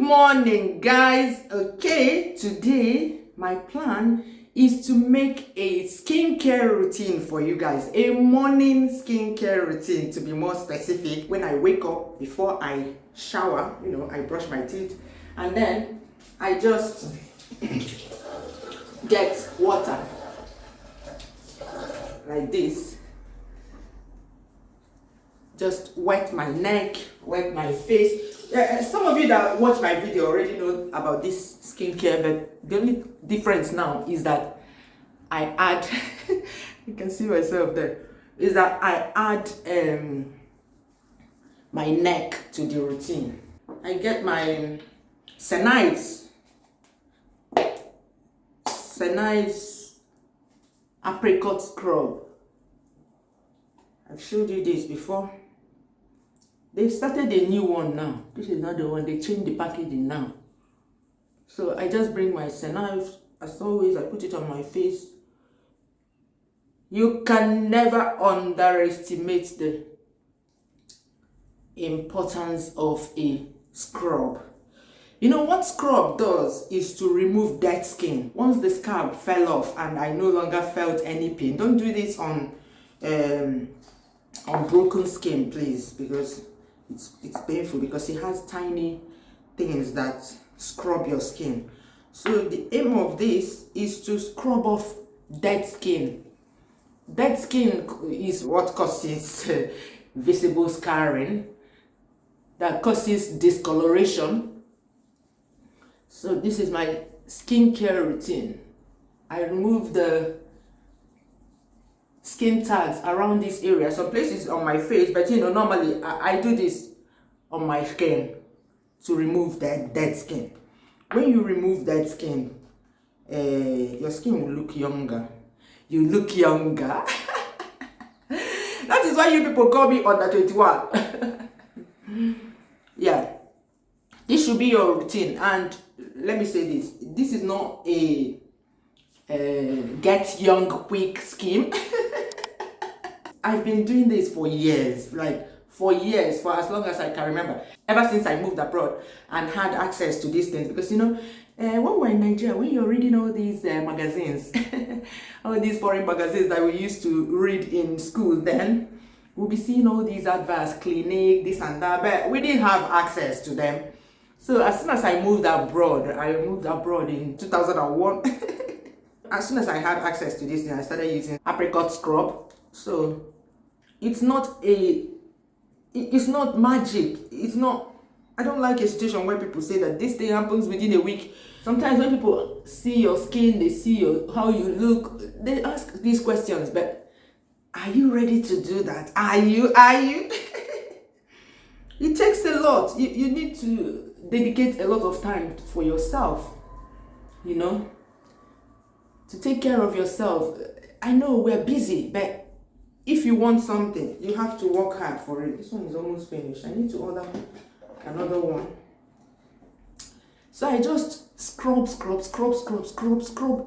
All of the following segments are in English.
morning, guys. Okay, today my plan is to make a skincare routine for you guys, a morning skincare routine to be more specific. When I wake up, before I shower, I brush my teeth and then I just get water like this, just wet my neck, wet my face. Some of you that watch my video already know about this skincare, but the only difference now is that I add you can see myself there, is that I add my neck to the routine. I get my ACNE apricot scrub. I've showed you this before. They've started a new one now. This is not the one. They changed the packaging now. So I just bring my ACNE. As always, I put it on my face. You can never underestimate the importance of a scrub. You know what scrub does is to remove dead skin. Once the scalp fell off and I no longer felt any pain. Don't do this on broken skin, please, because it's painful, because it has tiny things that scrub your skin. So the aim of this is to scrub off dead skin. Dead skin is what causes visible scarring, that causes discoloration. So this is my skincare routine. I remove the skin tags around this area, some places on my face, but normally I do this on my skin to remove that dead skin. When you remove dead skin, your skin will look younger. You look younger. That is why you people call me under 21. Yeah, this should be your routine. And let me say this is not a get young quick scheme. I've been doing this for years, for as long as I can remember. Ever since I moved abroad and had access to these things. Because when we're in Nigeria, when you're reading all these magazines, all these foreign magazines that we used to read in school, then we'll be seeing all these adverts, clinic, this and that, but we didn't have access to them. So as soon as I moved abroad in 2001, as soon as I had access to this thing, I started using apricot scrub. So it's not magic. I don't like a situation where people say that this thing happens within a week. Sometimes when people see your skin, they see how you look, they ask these questions, but are you ready to do that? Are you? It takes a lot. You need to dedicate a lot of time for yourself, to take care of yourself. I know we're busy, but if you want something, you have to work hard for it. This one is almost finished. I need to order another one. So I just scrub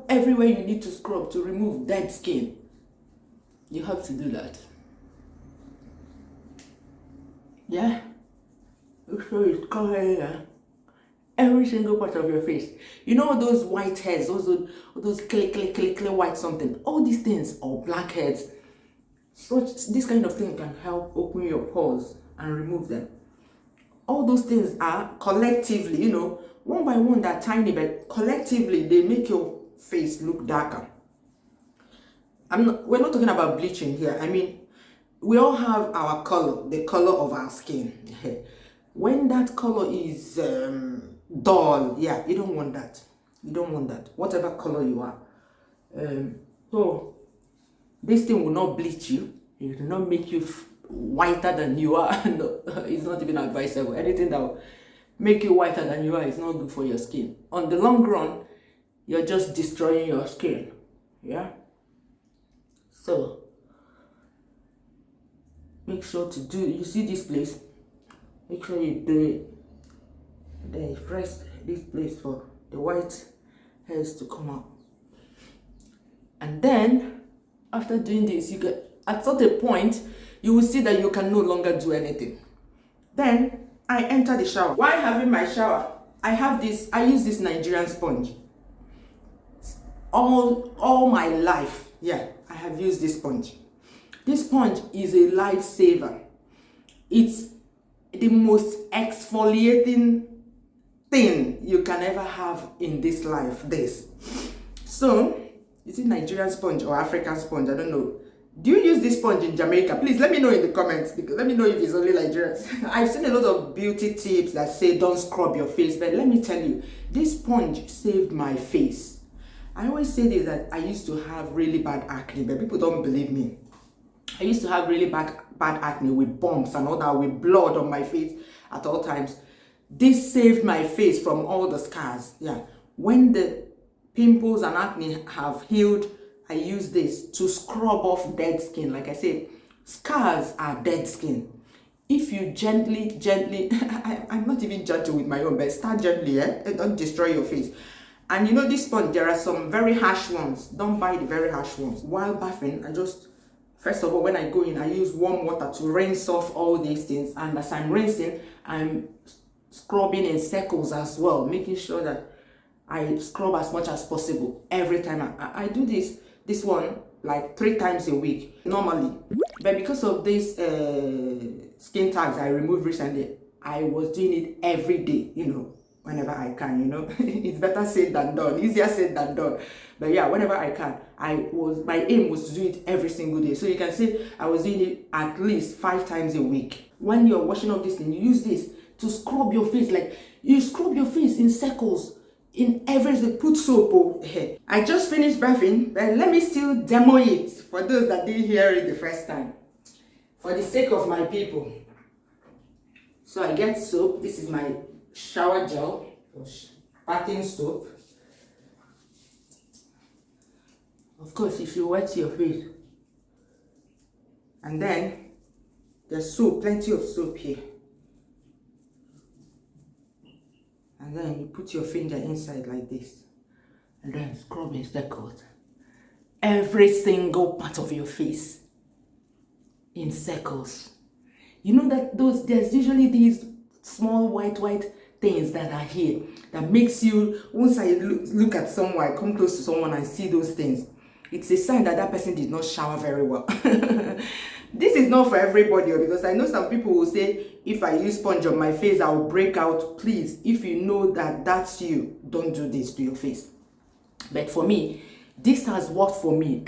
everywhere you need to scrub to remove dead skin. You have to do that. Yeah. So it's covering every single part of your face. Those white hairs, those clay white something. All these things, or blackheads. This kind of thing can help open your pores and remove them. All those things are collectively, one by one, they're tiny, but collectively they make your face look darker. We're not talking about bleaching here. I mean, we all have our color, the color of our skin. When that color is dull, yeah, you don't want that. You don't want that, whatever color you are. So this thing will not bleach you. It will not make you whiter than you are. No, it's not even advisable. Anything that will make you whiter than you are is not good for your skin. On the long run, you're just destroying your skin. Yeah. So make sure to do. You see this place? Make sure you do it. Then you press this place for the white hairs to come out. And then after doing this, you get at a point you will see that you can no longer do anything. Then I enter the shower. While having my shower, I use this Nigerian sponge all my life. Yeah, I have used this sponge. This sponge is a lifesaver. It's the most exfoliating thing you can ever have in this life. So, is it Nigerian sponge or African sponge? I don't know. Do you use this sponge in Jamaica? Please let me know in the comments, because let me know if it's only Nigerians. I've seen a lot of beauty tips that say don't scrub your face, but let me tell you, this sponge saved my face. I always say this, that I used to have really bad acne, but people don't believe me. I used to have really bad acne with bumps and all that, with blood on my face at all times. This saved my face from all the scars. Yeah, when the pimples and acne have healed, I use this to scrub off dead skin. Like I said, scars are dead skin. If you gently, I'm not even gentle with my own, but start gently, don't destroy your face. And you know this sponge, there are some very harsh ones. Don't buy the very harsh ones. While bathing, first of all, when I go in, I use warm water to rinse off all these things. And as I'm rinsing, I'm scrubbing in circles as well, making sure that I scrub as much as possible every time. I do this one like 3 times a week normally, but because of these skin tags I removed recently, I was doing it every day, whenever I can. It's better said than done, easier said than done, but yeah, whenever I can, my aim was to do it every single day. So you can see I was doing it at least 5 times a week. When you're washing off this thing, you use this to scrub your face. Like, you scrub your face in circles in everything. Put soap. I just finished bathing, but let me still demo it for those that didn't hear it the first time, for the sake of my people. So I get soap. This is my shower gel, bathing soap. Of course, if you wet your face, and then there's soap, plenty of soap here. And then you put your finger inside like this, and then scrub in circles. Every single part of your face in circles. You know that there's usually these small white things that are here that makes you, once I look at someone, I come close to someone and see those things, it's a sign that person did not shower very well. This is not for everybody, because I know some people will say, if I use sponge on my face, I will break out. Please, if you know that that's you, don't do this to your face. But for me, this has worked for me.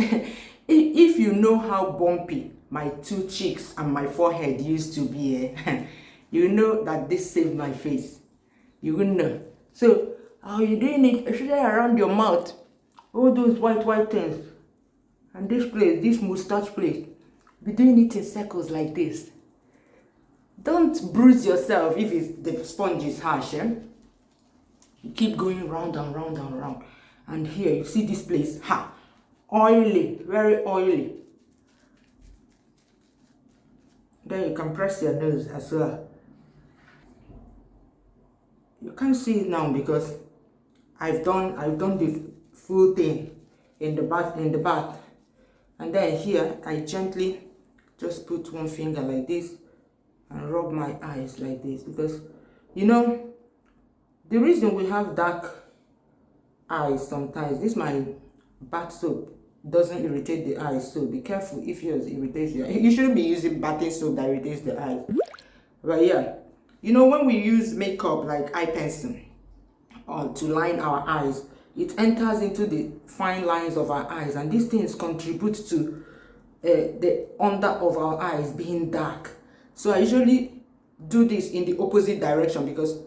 If you know how bumpy my 2 cheeks and my forehead used to be, you know that this saved my face. You will know. So, how you doing it? Especially around your mouth, all those white things, and this place, this mustache place. Be doing it in circles like this. Don't bruise yourself if the sponge is harsh. You keep going round and round and round. And here you see this place, oily, very oily. Then you can press your nose as well. You can't see it now because I've done the full thing in the bath. And then here I gently just put one finger like this and rub my eyes like this, because the reason we have dark eyes sometimes, this my bath soap doesn't irritate the eyes, so be careful if yours irritates your eyes. You shouldn't be using bathing soap that irritates the eyes. But yeah, when we use makeup like eye pencil or to line our eyes, it enters into the fine lines of our eyes, and these things contribute to the under of our eyes being dark. So I usually do this in the opposite direction, because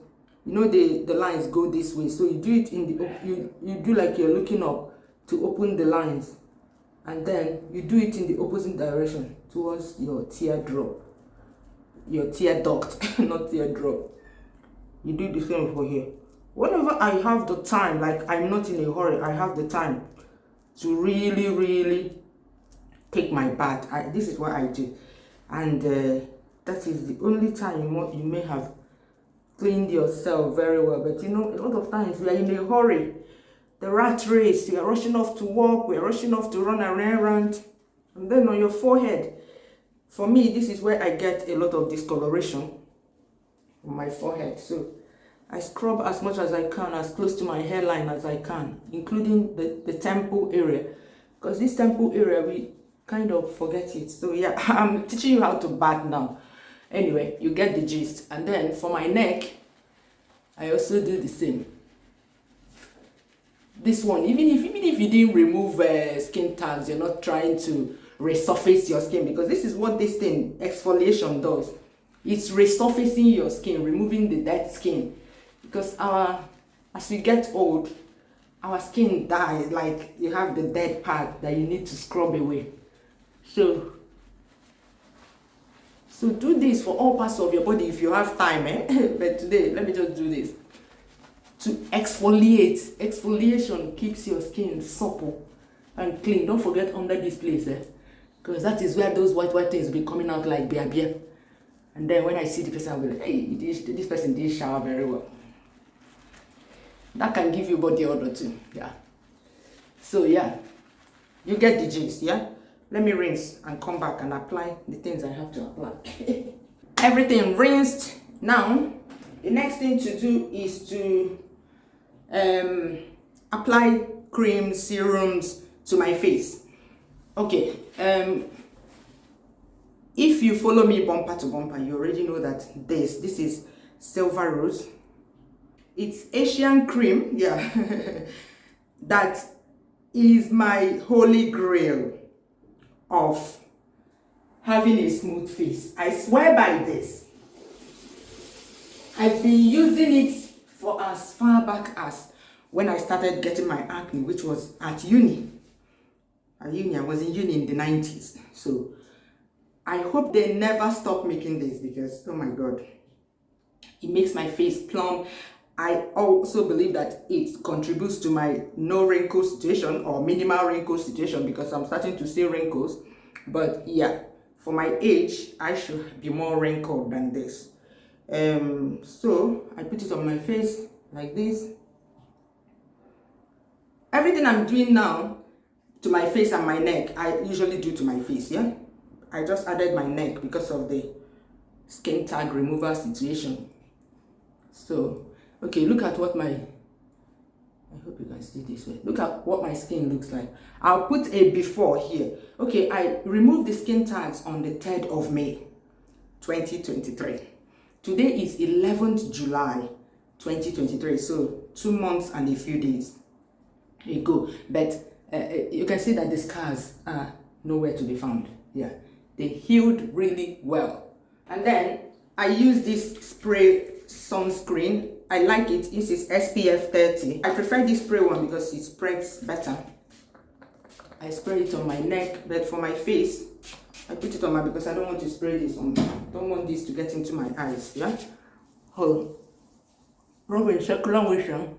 the lines go this way, so you do it in the you do like you're looking up to open the lines, and then you do it in the opposite direction towards your teardrop, your tear duct, not teardrop. You do the same for here. Whenever I have the time, like I'm not in a hurry, I have the time to really take my bath. This is what I do, and that is the only time you may have cleaned yourself very well. But a lot of times we are in a hurry, the rat race, we are rushing off to work, we are rushing off to run an errand, and then on your forehead. For me, this is where I get a lot of discoloration on my forehead. So I scrub as much as I can, as close to my hairline as I can, including the temple area. Because this temple area, we kind of forget it. So yeah, I'm teaching you how to bath now. Anyway, you get the gist. And then for my neck, I also do the same. This one, even if you didn't remove skin tags, you're not trying to resurface your skin, because this is what this thing, exfoliation, does. It's resurfacing your skin, removing the dead skin. Because as we get old, our skin dies, like you have the dead part that you need to scrub away. So do this for all parts of your body if you have time, but today, let me just do this. To exfoliate. Exfoliation keeps your skin supple and clean. Don't forget under this place, because that is where those white things will be coming out like beer. And then when I see the person, I'll be like, hey, this person didn't shower very well. That can give you body odor too, yeah. So yeah, you get the gist, yeah? Let me rinse and come back and apply the things I have to apply. Everything rinsed. Now, the next thing to do is to apply creams, serums to my face. Okay, if you follow me bumper to bumper, you already know that this is Silver Rose. It's Asian cream, yeah. That is my holy grail of having a smooth face. I swear by this. I've been using it for as far back as when I started getting my acne, which was at uni. I was in uni in the 90s. So I hope they never stop making this, because oh my god, it makes my face plump. I also believe that it contributes to my no wrinkle situation or minimal wrinkle situation, because I'm starting to see wrinkles. But yeah, for my age, I should be more wrinkled than this. So I put it on my face like this. Everything I'm doing now to my face and my neck, I usually do to my face, yeah? I just added my neck because of the skin tag removal situation. So, okay, look at what I hope you can see this way. Look at what my skin looks like. I'll put a before here. Okay, I removed the skin tags on the 3rd of May, 2023. Today is 11th July, 2023. So 2 months and a few days ago. But you can see that the scars are nowhere to be found. Yeah, they healed really well. And then I use this spray sunscreen. I like it. This is SPF 30. I prefer this spray one because it spreads better. I spray it on my neck, but for my face, I put it on because I don't want to spray this on. Don't want this to get into my eyes. Yeah. Oh, rub in circular motion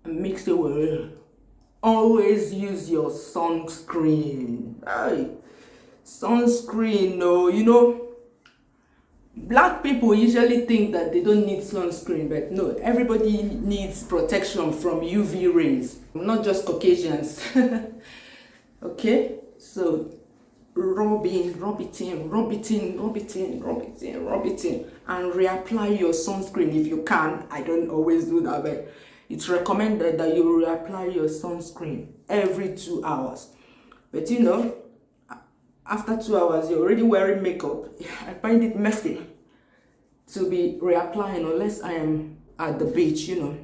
and mix it with it. Always use your sunscreen. Aye. Sunscreen, no, you know. Black people usually think that they don't need sunscreen, but no, everybody needs protection from UV rays, not just Caucasians. Okay, so rub it in, and reapply your sunscreen if you can. I don't always do that, but it's recommended that you reapply your sunscreen every 2 hours. But you know, after 2 hours, you're already wearing makeup. I find it messy to be reapplying unless I am at the beach, you know.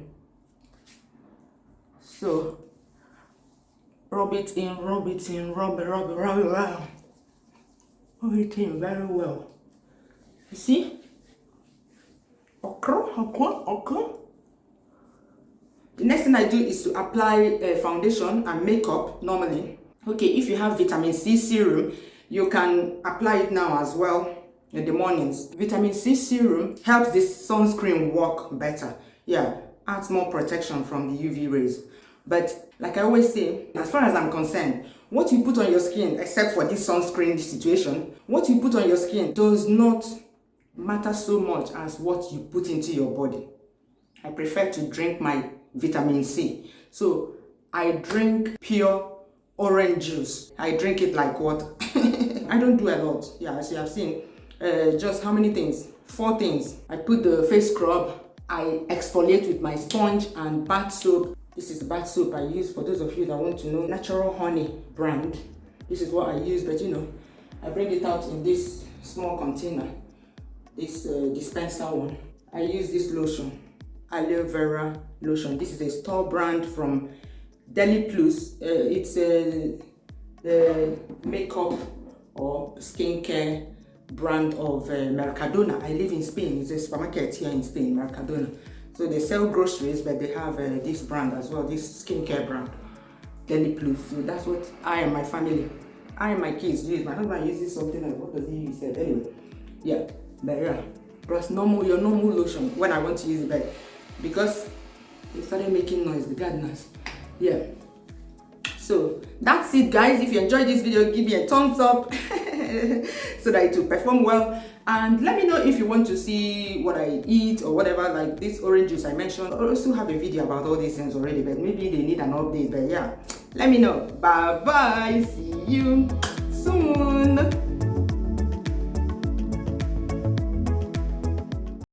So, rub it in, rub it in, rub it in very well. You see? Okay. The next thing I do is to apply foundation and makeup normally. Okay, if you have vitamin C serum, you can apply it now as well in the mornings. Vitamin C serum helps this sunscreen work better. Yeah, adds more protection from the UV rays. But like I always say, as far as I'm concerned, what you put on your skin, except for this sunscreen situation, what you put on your skin does not matter so much as what you put into your body. I prefer to drink my vitamin C. So I drink pure orange juice. I drink it like water. I don't do a lot. Yeah, as you have seen, just how many things? 4 things. I put the face scrub, I exfoliate with my sponge and bath soap. This is the bath soap I use. For those of you that want to know, Natural Honey brand. This is what I use, but you know, I bring it out in this small container, this dispenser one. I use this lotion, aloe vera lotion. This is a store brand from Deli Plus. It's a makeup or skincare brand of Mercadona. I live in Spain. It's a supermarket here in Spain, Mercadona. So they sell groceries, but they have this brand as well, this skincare brand, Deli Plus. So that's what I and my family, I and my kids use. My husband uses something like, what does he use? Anyway, yeah, but yeah, plus your normal lotion when I want to use it, but because it started making noise, the gardeners. Yeah. So that's it, guys. If you enjoyed this video, give me a thumbs up so that it will perform well. And let me know if you want to see what I eat or whatever, like this orange juice I mentioned. I also have a video about all these things already, but maybe they need an update. But yeah, let me know. Bye bye. See you.